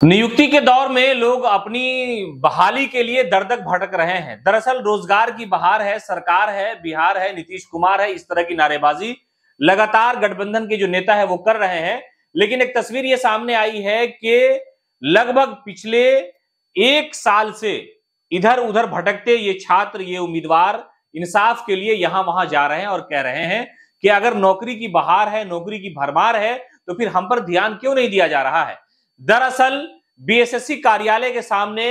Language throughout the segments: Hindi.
नियुक्ति के दौर में लोग अपनी बहाली के लिए दर-दर भटक रहे हैं। दरअसल रोजगार की बहार है, सरकार है, बिहार है, नीतीश कुमार है, इस तरह की नारेबाजी लगातार गठबंधन के जो नेता है वो कर रहे हैं। लेकिन एक तस्वीर ये सामने आई है कि लगभग पिछले 1 साल से इधर-उधर भटकते ये छात्र, ये उम्मीदवार इंसाफ के लिए यहां-वहां जा रहे हैं और कह रहे हैं कि अगर नौकरी की बहार है, नौकरी की भरमार है, तो फिर हम पर ध्यान क्यों नहीं दिया जा रहा है। दरअसल बीएसएससी कार्यालय के सामने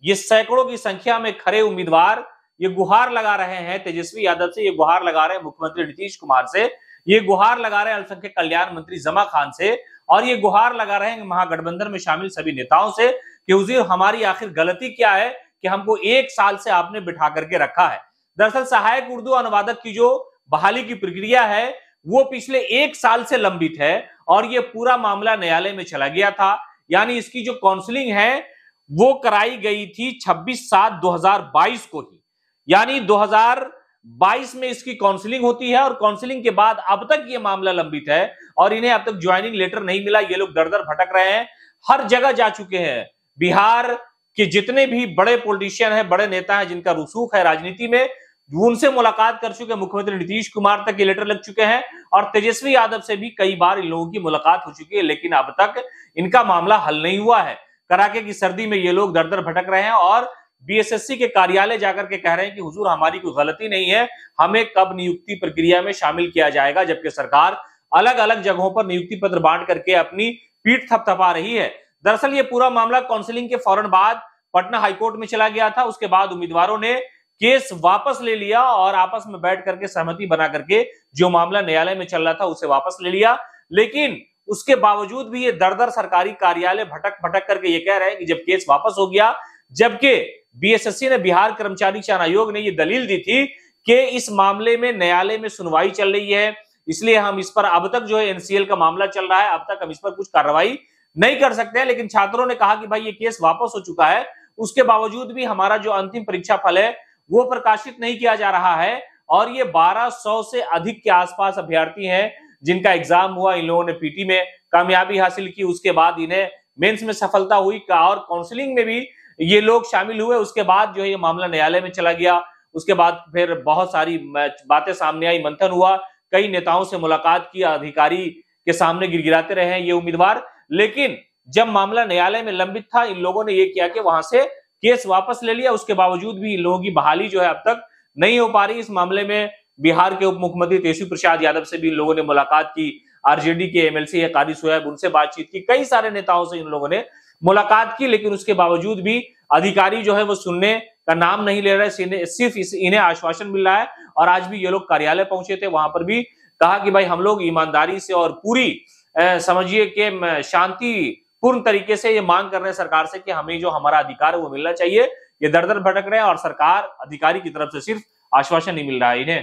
ये सैकड़ों की संख्या में खड़े उम्मीदवार ये गुहार लगा रहे हैं तेजस्वी यादव से, ये गुहार लगा रहे हैं मुख्यमंत्री नीतीश कुमार से, ये गुहार लगा रहे हैं अल्पसंख्यक कल्याण मंत्री जमा खान से, और ये गुहार लगा रहे हैं महागठबंधन में शामिल सभी नेताओं से कि हुजूर हमारी आखिर गलती क्या है कि हमको 1 साल से आपने बिठा करके रखा है। दरअसल सहायक उर्दू अनुवादक की जो बहाली की प्रक्रिया है वो पिछले 1 साल से लंबित है और ये पूरा मामला न्यायालय में चला गया था। यानी इसकी जो काउंसलिंग है वो कराई गई थी 26/7/2022 को ही। यानी 2022 में इसकी काउंसलिंग होती है और काउंसलिंग के बाद अब तक ये मामला लंबित है और इन्हें अब तक ज्वाइनिंग लेटर नहीं मिला। ये लोग दर-दर भटक रहे हैं, हर जगह जा चुके हैं। बिहार के जितने भी बड़े पॉलिटिशियन हैं, बड़े नेता हैं जिनका रुसूख है राजनीति में, उनसे मुलाकात कर चुके मुख्यमंत्री नीतीश कुमार तक ये लेटर लग चुके हैं और तेजस्वी यादव से भी कई बार इन लोगों की मुलाकात हो चुकी है, लेकिन अब तक इनका मामला हल नहीं हुआ है। कड़ाके की सर्दी में ये लोग दर-दर भटक रहे हैं और बीएसएससी के कार्यालय जाकर के कह रहे हैं कि हुजूर हमारी कोई गलती नहीं है, हमें कब नियुक्ति प्रक्रिया में शामिल किया जाएगा, जबकि सरकार अलग-अलग जगहों पर नियुक्ति पत्र बांट करके अपनी पीठ थपथपा रही है। दरअसल ये पूरा मामला काउंसलिंग के फौरन बाद पटना हाईकोर्ट में चला गया था। उसके बाद उम्मीदवारों ने केस वापस ले लिया और आपस में बैठ करके सहमति बना करके जो मामला न्यायालय में चल रहा था उसे वापस ले लिया। लेकिन उसके बावजूद भी ये दर-दर सरकारी कार्यालय भटक करके ये कह रहे हैं कि जब केस वापस हो गया, जबकि बीएसएससी ने बिहार कर्मचारी चयन आयोग ने ये दलील दी थी कि इस मामले में न्यायालय में सुनवाई चल रही है, इसलिए हम इस पर अब तक जो है एनसीएल का मामला चल रहा है, अब तक हम इस पर कुछ कार्रवाई नहीं कर सकते हैं। लेकिन छात्रों ने कहा कि भाई ये केस वापस हो चुका है, उसके बावजूद भी हमारा जो अंतिम परीक्षा फल है वो प्रकाशित नहीं किया जा रहा है और ये 1200 से अधिक के आसपास अभ्यर्थी हैं जिनका एग्जाम हुआ। इन लोगों ने पीटी में कामयाबी हासिल की, उसके बाद इन्हें मेंस में सफलता हुई और काउंसलिंग में भी ये लोग शामिल हुए। उसके बाद जो है ये मामला न्यायालय में चला गया। उसके बाद फिर बहुत सारी बातें सामने आई, मंथन हुआ, कई नेताओं से मुलाकात की, अधिकारी के सामने गिड़गिड़ाते रहे ये उम्मीदवार। लेकिन जब मामला न्यायालय में लंबित था, इन लोगों ने ये किया कि वहां से केस वापस ले लिया। उसके बावजूद भी इन लोगों की बहाली जो है अब तक नहीं हो पा रही। इस मामले में बिहार के उप मुख्यमंत्री तेजस्वी प्रसाद यादव से भी इन लोगों ने मुलाकात की, आरजेडी के एमएलसी है कारी सोएब, उनसे बातचीत की, कई सारे नेताओं से इन लोगों ने मुलाकात की। लेकिन उसके बावजूद भी अधिकारी जो है वो सुनने का नाम नहीं ले रहे, सिर्फ इन्हें आश्वासन मिल रहा है। और आज भी ये लोग कार्यालय पहुंचे थे, वहां पर भी कहा कि भाई हम लोग ईमानदारी से और पूरी समझिए कि शांति पूर्ण तरीके से ये मांग कर रहे हैं सरकार से कि हमें जो हमारा अधिकार है वो मिलना चाहिए। ये दर-दर भटक रहे हैं और सरकार अधिकारी की तरफ से सिर्फ आश्वासन नहीं मिल रहा है इन्हें।